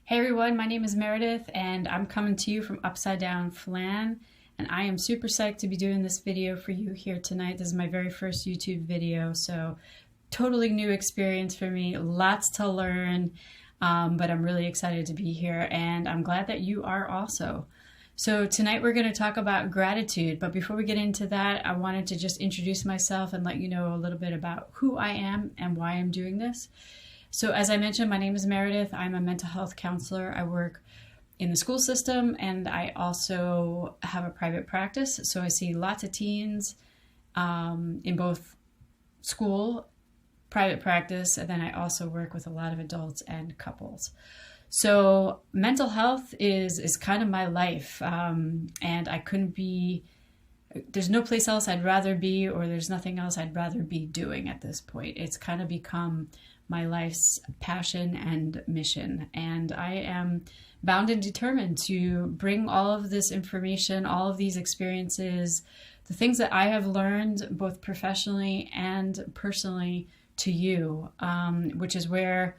Hey everyone, my name is Meredith and I'm coming to you from Upside Down Flan, and I am super psyched to be doing this video for you here tonight. This is my very first YouTube video, so totally new experience for me, lots to learn, but I'm really excited to be here and I'm glad that you are also. So tonight we're going to talk about gratitude, but before we get into that, I wanted to just introduce myself and let you know a little bit about who I am and why I'm doing this. So as I mentioned, my name is Meredith. I'm a mental health counselor. I work in the school system and I also have a private practice. So I see lots of teens in both school, private practice, and then I also work with a lot of adults and couples. So mental health is kind of my life, and I couldn't be, there's no place else I'd rather be, or there's nothing else I'd rather be doing at this point. It's kind of become my life's passion and mission. And I am bound and determined to bring all of this information, all of these experiences, the things that I have learned both professionally and personally to you, which is where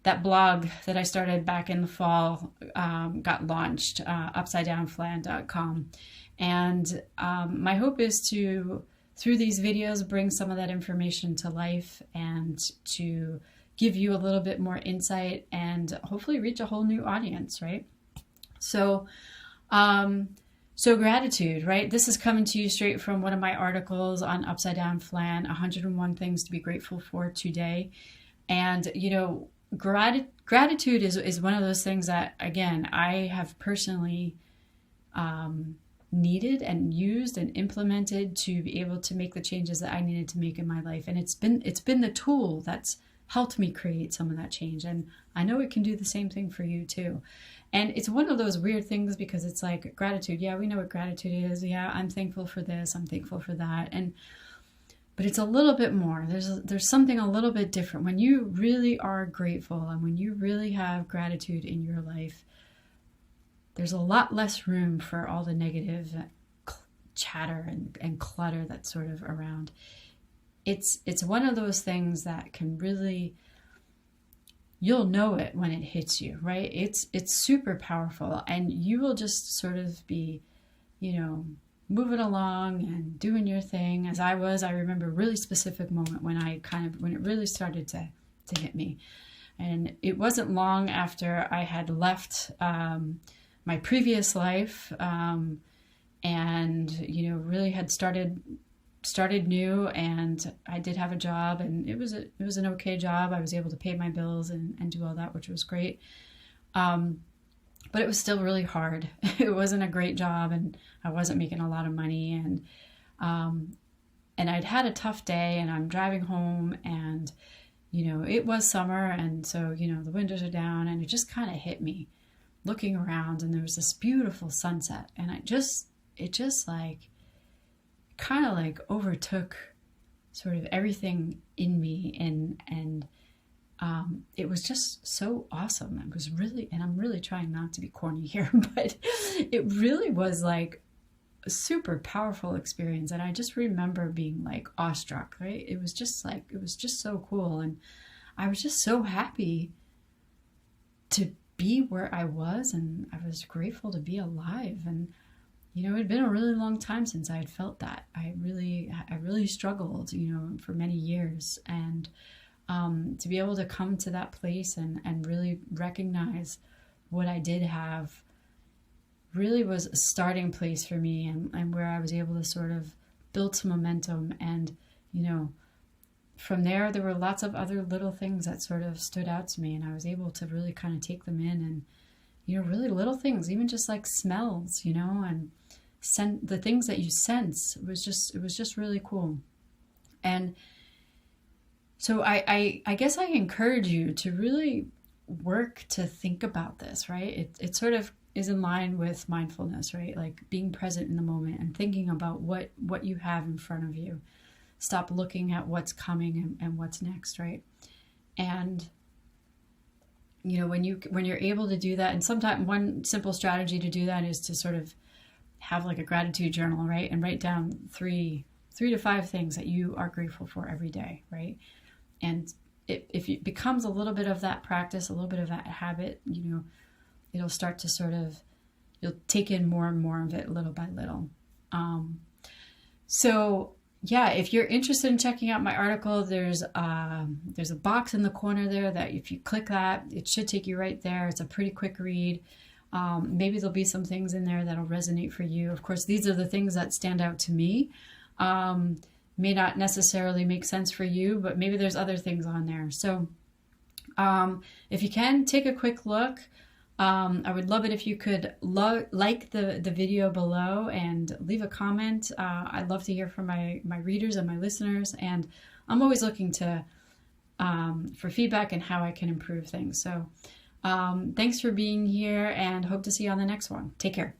that blog that I started back in the fall got launched, upsidedownflan.com. And my hope is to, through these videos, bring some of that information to life and to give you a little bit more insight and hopefully reach a whole new audience, right? So, so gratitude, right? This is coming to you straight from one of my articles on Upside Down Flan, 101 Things to be Grateful for Today. And, you know, gratitude is one of those things that, again, I have personally needed and used and implemented to be able to make the changes that I needed to make in my life. And it's been the tool that's helped me create some of that change. And I know it can do the same thing for you too. And it's one of those weird things because it's like gratitude. Yeah, we know what gratitude is. Yeah, I'm thankful for this. I'm thankful for that. But it's a little bit more. There's something a little bit different. When you really are grateful and when you really have gratitude in your life, there's a lot less room for all the negative chatter and clutter that's sort of around. It's one of those things that can really, you'll know it when it hits you, right? It's super powerful, and you will just sort of be, you know, moving along and doing your thing as I was. I remember a really specific moment when it really started to hit me. And it wasn't long after I had left my previous life, and, you know, really had started new, and I did have a job, and it was an okay job. I was able to pay my bills and do all that, which was great. But it was still really hard. It wasn't a great job, and I wasn't making a lot of money, and I'd had a tough day, and I'm driving home, and, you know, it was summer, and so, you know, the windows are down, and it just kind of hit me looking around, and there was this beautiful sunset, and it just like kind of like overtook sort of everything in me, and it was just so awesome. It was really, and I'm really trying not to be corny here, but it really was like a super powerful experience. And I just remember being like awestruck, right? It was just so cool. And I was just so happy to be where I was, and I was grateful to be alive. And, you know, it had been a really long time since I had felt that. I really struggled, you know, for many years. And to be able to come to that place and really recognize what I did have really was a starting place for me, and where I was able to sort of build some momentum. And, you know, from there were lots of other little things that sort of stood out to me, and I was able to really kind of take them in, and, you know, really little things, even just like smells, you know, and the things that you sense. It was just really cool. And so I guess I encourage you to really work to think about this, right? It sort of is in line with mindfulness, right? Like being present in the moment and thinking about what you have in front of you. Stop looking at what's coming and what's next, right? And, you know, when you're able to do that, and sometimes one simple strategy to do that is to sort of have like a gratitude journal, right? And write down three to five things that you are grateful for every day, right? And if it becomes a little bit of that practice, a little bit of that habit, it'll start to sort of, you'll take in more and more of it little by little. So yeah, if you're interested in checking out my article, there's a box in the corner there that if you click that, it should take you right there. It's a pretty quick read. Maybe there'll be some things in there that'll resonate for you. Of course, these are the things that stand out to me. May not necessarily make sense for you, but maybe there's other things on there. So if you can, take a quick look. I would love it if you could like the video below and leave a comment. I'd love to hear from my readers and my listeners, and I'm always looking for feedback and how I can improve things. So thanks for being here, and hope to see you on the next one. Take care.